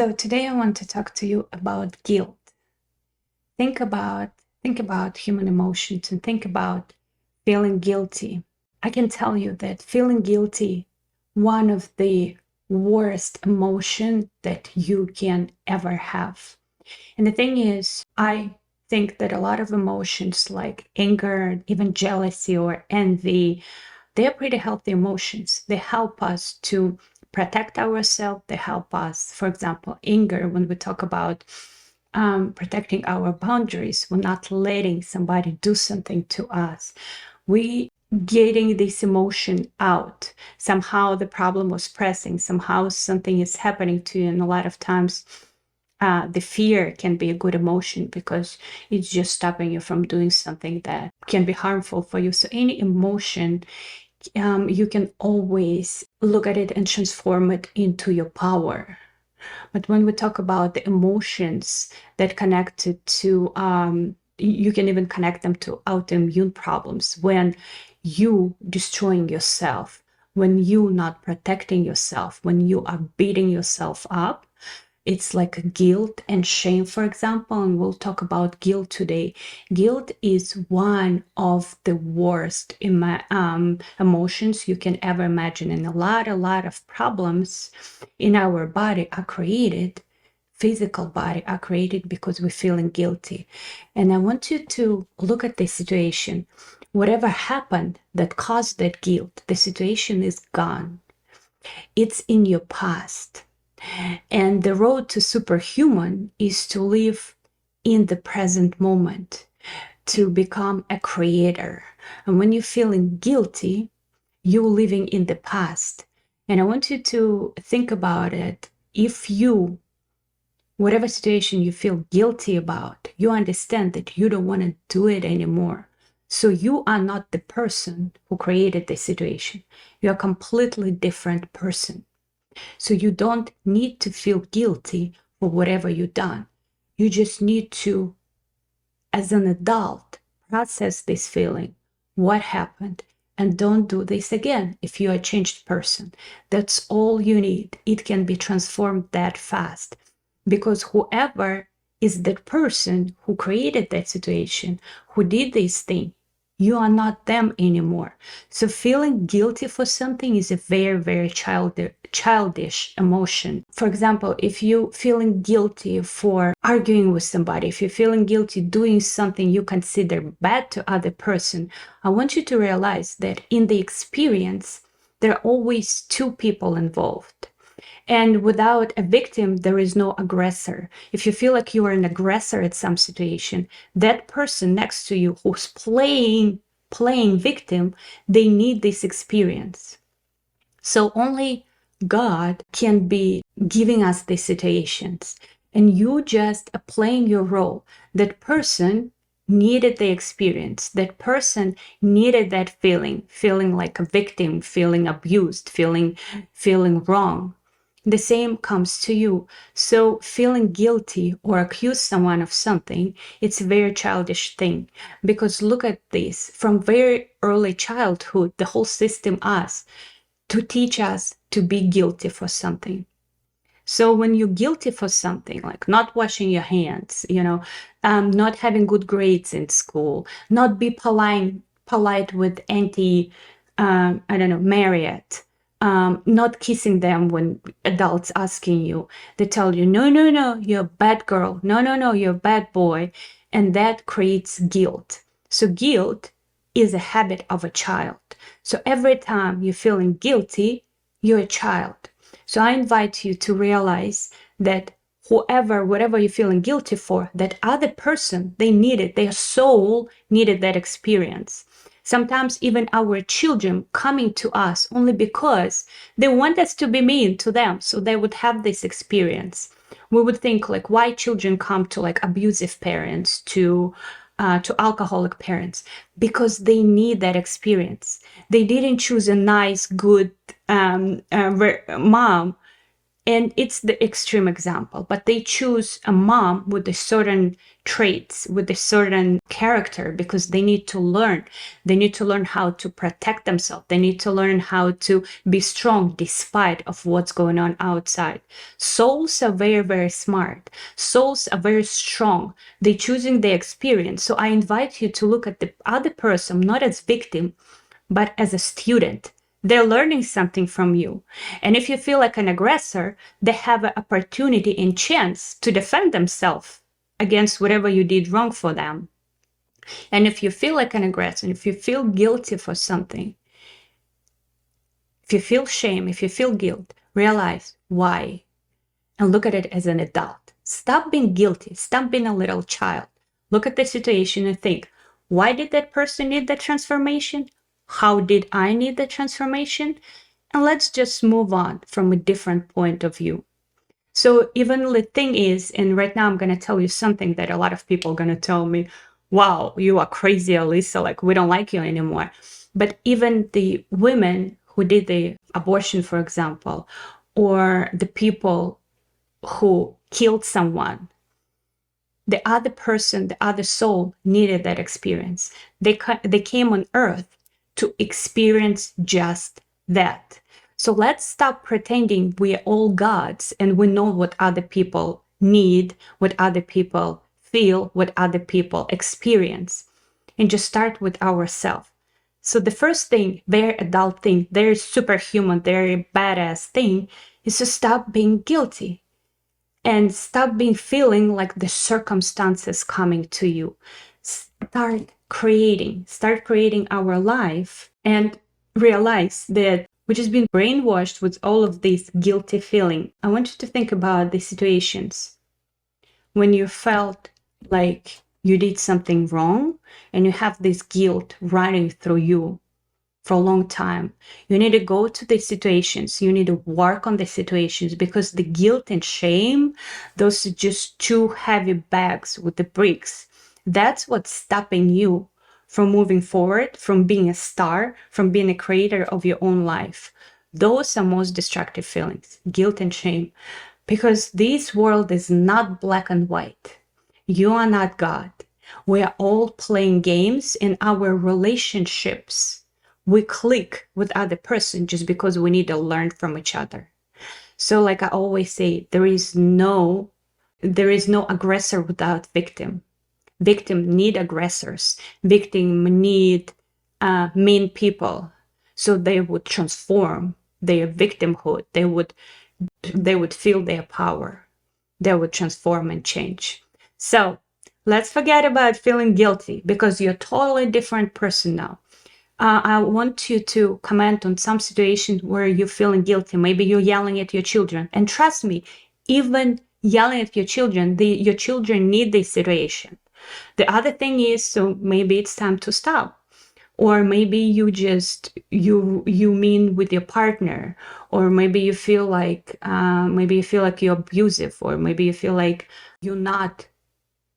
So today I want to talk to you about guilt. Think about human emotions and think about feeling guilty. I can tell you that feeling guilty, one of the worst emotion that you can ever have. And the thing is, I think that a lot of emotions like anger, even jealousy or envy, they're pretty healthy emotions. They help us to protect ourselves. They help us, for example, anger, when we talk about protecting our boundaries, we're not letting somebody do something to us. We getting this emotion out. Somehow the problem was pressing, somehow something is happening to you. And a lot of times the fear can be a good emotion because it's just stopping you from doing something that can be harmful for you. So any emotion, you can always look at it and transform it into your power. But when we talk about the emotions that connected to, you can even connect them to autoimmune problems. When you destroying yourself, when you not protecting yourself, when you are beating yourself up, it's like guilt and shame, for example, and we'll talk about guilt today. Guilt is one of the worst emotions you can ever imagine, and a lot of problems in our body are created, physical body are created because we're feeling guilty. And I want you to look at the situation. Whatever happened that caused that guilt, the situation is gone. It's in your past. And the road to superhuman is to live in the present moment, to become a creator. And when you're feeling guilty, you're living in the past. And I want you to think about it. If you, whatever situation you feel guilty about, you understand that you don't want to do it anymore. So you are not the person who created the situation. You're a completely different person. So you don't need to feel guilty for whatever you've done. You just need to, as an adult, process this feeling, what happened, and don't do this again. If you're a changed person, that's all you need. It can be transformed that fast, because whoever is that person who created that situation, who did this thing, you are not them anymore. So feeling guilty for something is a very childish emotion. For example, if you're feeling guilty for arguing with somebody, if you're feeling guilty doing something you consider bad to other person, I want you to realize that in the experience, there are always two people involved. And without a victim, there is no aggressor. If you feel like you are an aggressor at some situation, that person next to you who's playing victim, they need this experience. So only God can be giving us these situations. And you just are playing your role. That person needed the experience. That person needed that feeling like a victim, feeling abused, feeling wrong. The same comes to you. So feeling guilty or accuse someone of something, it's a very childish thing. Because look at this, from very early childhood, the whole system asks to teach us to be guilty for something. So when you're guilty for something, like not washing your hands, not having good grades in school, not be polite with Auntie, Marriott, not kissing them when adults asking you, they tell you, no, you're a bad girl. No, you're a bad boy. And that creates guilt. So guilt is a habit of a child. So every time you're feeling guilty, you're a child. So I invite you to realize that whatever you're feeling guilty for, that other person, they needed, their soul needed that experience. Sometimes even our children coming to us only because they want us to be mean to them, so they would have this experience. We would think like, why children come to like abusive parents, to alcoholic parents? Because they need that experience. They didn't choose a nice, good mom, And it's the extreme example, but they choose a mom with a certain traits, with a certain character, because they need to learn. They need to learn how to protect themselves. They need to learn how to be strong despite of what's going on outside. Souls are very, very smart. Souls are very strong. They're choosing the experience. So I invite you to look at the other person, not as victim, but as a student. They're learning something from you. And if you feel like an aggressor, they have an opportunity and chance to defend themselves against whatever you did wrong for them. And if you feel like an aggressor, if you feel guilty for something, if you feel shame, if you feel guilt, realize why and look at it as an adult. Stop being guilty. Stop being a little child. Look at the situation and think, why did that person need that transformation? How did I need the transformation? And let's just move on from a different point of view. So even the thing is, and right now I'm going to tell you something that a lot of people are going to tell me, wow, you are crazy, Alyssa, like we don't like you anymore. But even the women who did the abortion, for example, or the people who killed someone, the other person, the other soul needed that experience. They came on earth to experience just that. So let's stop pretending we are all gods and we know what other people need, what other people feel, what other people experience, and just start with ourselves. So the first thing, very adult thing, very superhuman, very badass thing is to stop being guilty and stop being feeling like the circumstances coming to you. Start creating our life and realize that we just been brainwashed with all of this guilty feeling. I want you to think about the situations when you felt like you did something wrong and you have this guilt running through you for a long time. You need to go to the situations. You need to work on the situations because the guilt and shame, those are just two heavy bags with the bricks. That's what's stopping you from moving forward, from being a star, from being a creator of your own life. Those are most destructive feelings, guilt and shame, because this world is not black and white. You are not God. We are all playing games in our relationships. We click with other person just because we need to learn from each other. So like I always say, there is no aggressor without victim. Victim need aggressors. Victim need mean people. So they would transform their victimhood. They would feel their power. They would transform and change. So let's forget about feeling guilty because you're a totally different person now. I want you to comment on some situations where you're feeling guilty. Maybe you're yelling at your children. And trust me, even yelling at your children, your children need this situation. The other thing is, so maybe it's time to stop. Or maybe you just, you mean with your partner. Or maybe you feel like, you're abusive. Or maybe you feel like you're not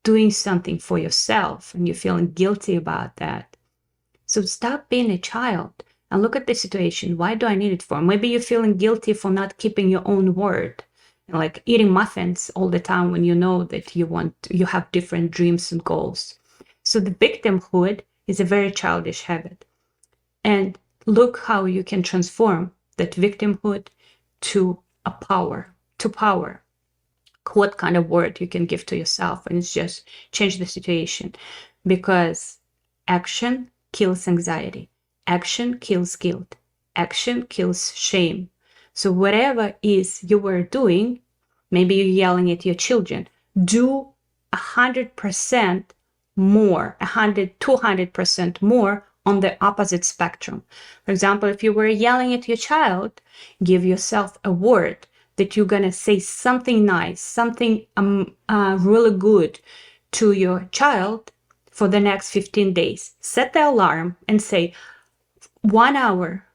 doing something for yourself and you're feeling guilty about that. So stop being a child and look at the situation. Why do I need it for? Maybe you're feeling guilty for not keeping your own word, like eating muffins all the time when you know that you have different dreams and goals. So the victimhood is a very childish habit. And look how you can transform that victimhood to power. What kind of word you can give to yourself, and it's just change the situation, because action kills anxiety. Action kills guilt. Action kills shame. So whatever is you were doing, maybe you're yelling at your children, do 100% more, 200% more on the opposite spectrum. For example, if you were yelling at your child, give yourself a word that you're going to say something nice, something really good to your child for the next 15 days. Set the alarm and say 1 hour,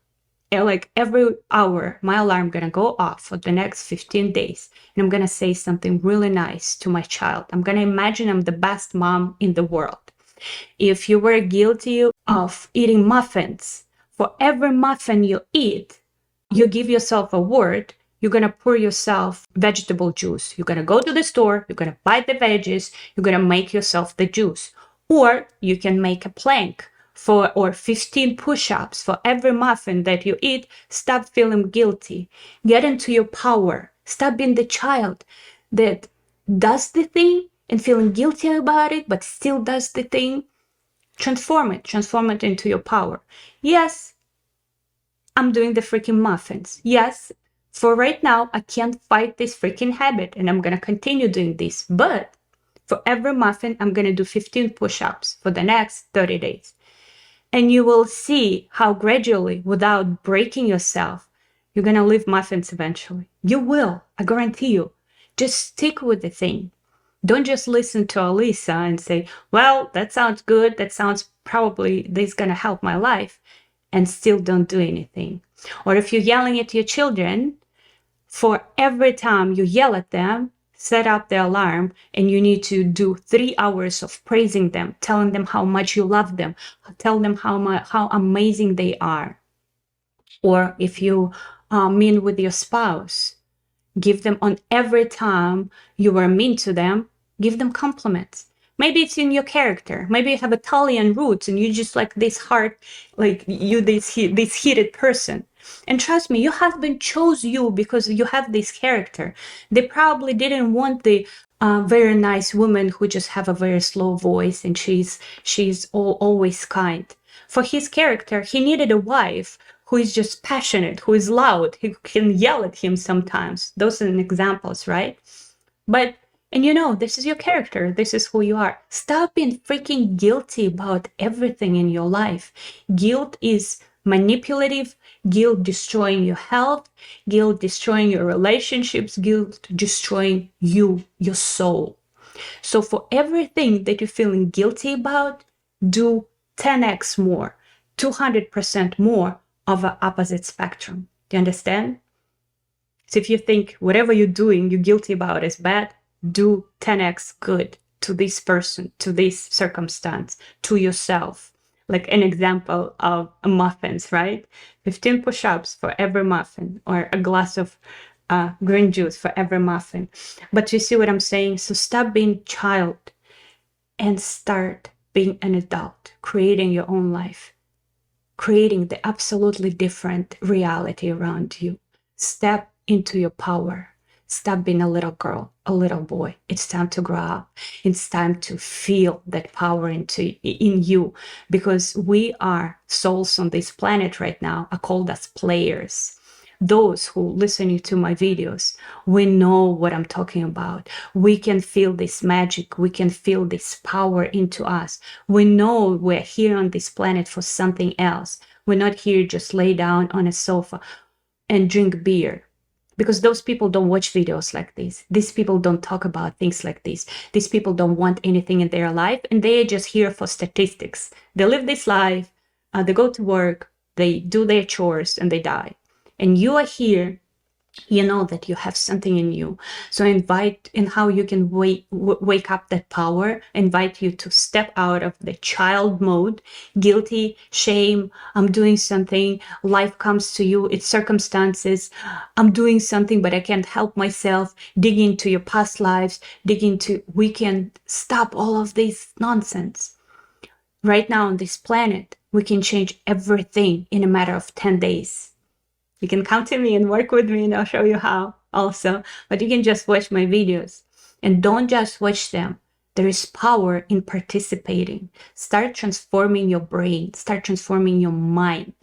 like every hour, my alarm going to go off for the next 15 days. And I'm going to say something really nice to my child. I'm going to imagine I'm the best mom in the world. If you were guilty of eating muffins, for every muffin you eat, you give yourself a word you're going to pour yourself vegetable juice. You're going to go to the store, you're going to buy the veggies, you're going to make yourself the juice. Or you can make a plank or 15 push-ups for every muffin that you eat. Stop feeling guilty. Get into your power. Stop being the child that does the thing and feeling guilty about it, but still does the thing. Transform it into your power. Yes, I'm doing the freaking muffins. Yes, for right now, I can't fight this freaking habit and I'm going to continue doing this. But for every muffin, I'm going to do 15 push-ups for the next 30 days. And you will see how gradually, without breaking yourself, you're going to leave muffins eventually. You will, I guarantee you. Just stick with the thing. Don't just listen to Alisa and say, well, that sounds good. That sounds probably this is going to help my life, and still don't do anything. Or if you're yelling at your children, for every time you yell at them, set up the alarm and you need to do 3 hours of praising them, telling them how much you love them, tell them how amazing they are. Or if you mean with your spouse, give them on every time you were mean to them, give them compliments. Maybe it's in your character. Maybe you have Italian roots and you just like this heart, like you this heated person. And trust me, your husband chose you because you have this character. They probably didn't want the very nice woman who just have a very slow voice and she's always kind. For his character, he needed a wife who is just passionate, who is loud, who can yell at him sometimes. Those are examples, right? But, and you know, this is your character. This is who you are. Stop being freaking guilty about everything in your life. Guilt is manipulative. Guilt destroying your health. Guilt destroying your relationships. Guilt destroying you, your soul. So for everything that you're feeling guilty about, do 10x more, 200% more of an opposite spectrum. Do you understand? So if you think whatever you're doing, you're guilty about is bad, do 10x good to this person, to this circumstance, to yourself. Like an example of muffins, right? 15 push-ups for every muffin, or a glass of green juice for every muffin. But you see what I'm saying? So stop being child and start being an adult, creating your own life, creating the absolutely different reality around you. Step into your power. Stop being a little girl, a little boy. It's time to grow up. It's time to feel that power in you, because we are souls on this planet right now are called as players. Those who listen to my videos, we know what I'm talking about. We can feel this magic. We can feel this power into us. We know we're here on this planet for something else. We're not here just lay down on a sofa and drink beer. Because those people don't watch videos like this. These people don't talk about things like this. These people don't want anything in their life, and they're just here for statistics. They live this life, they go to work, they do their chores, and they die. And you are here, you know that you have something in you. So I invite in how you can wake up that power, invite you to step out of the child mode, guilty, shame, I'm doing something, life comes to you, it's circumstances, I'm doing something, but I can't help myself, dig into your past lives, we can stop all of this nonsense. Right now on this planet, we can change everything in a matter of 10 days. You can come to me and work with me and I'll show you how also. But you can just watch my videos. And don't just watch them. There is power in participating. Start transforming your brain. Start transforming your mind.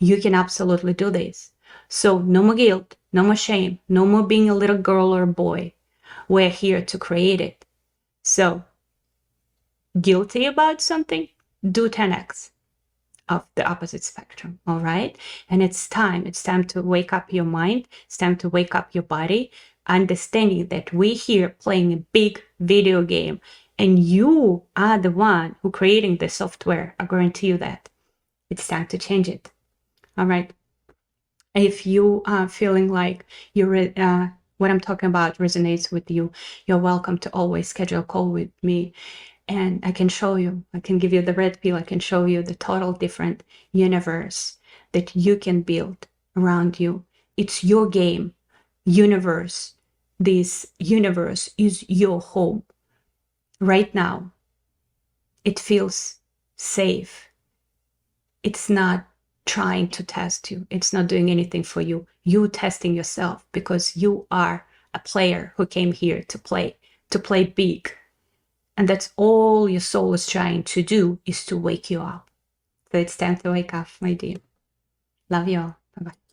You can absolutely do this. So no more guilt, no more shame, no more being a little girl or boy. We're here to create it. So guilty about something? Do 10x. Of the opposite spectrum, all right? And it's time to wake up your mind, it's time to wake up your body, understanding that we're here playing a big video game and you are the one who creating the software. I guarantee you that. It's time to change it, all right? If you are feeling like what I'm talking about resonates with you, you're welcome to always schedule a call with me. And I can show you, I can give you the red pill, I can show you the total different universe that you can build around you. It's your game. universe, this universe is your home. Right now, it feels safe. It's not trying to test you. It's not doing anything for you. You testing yourself because you are a player who came here to play big. And that's all your soul is trying to do, is to wake you up. So it's time to wake up, my dear. Love you all. Bye-bye.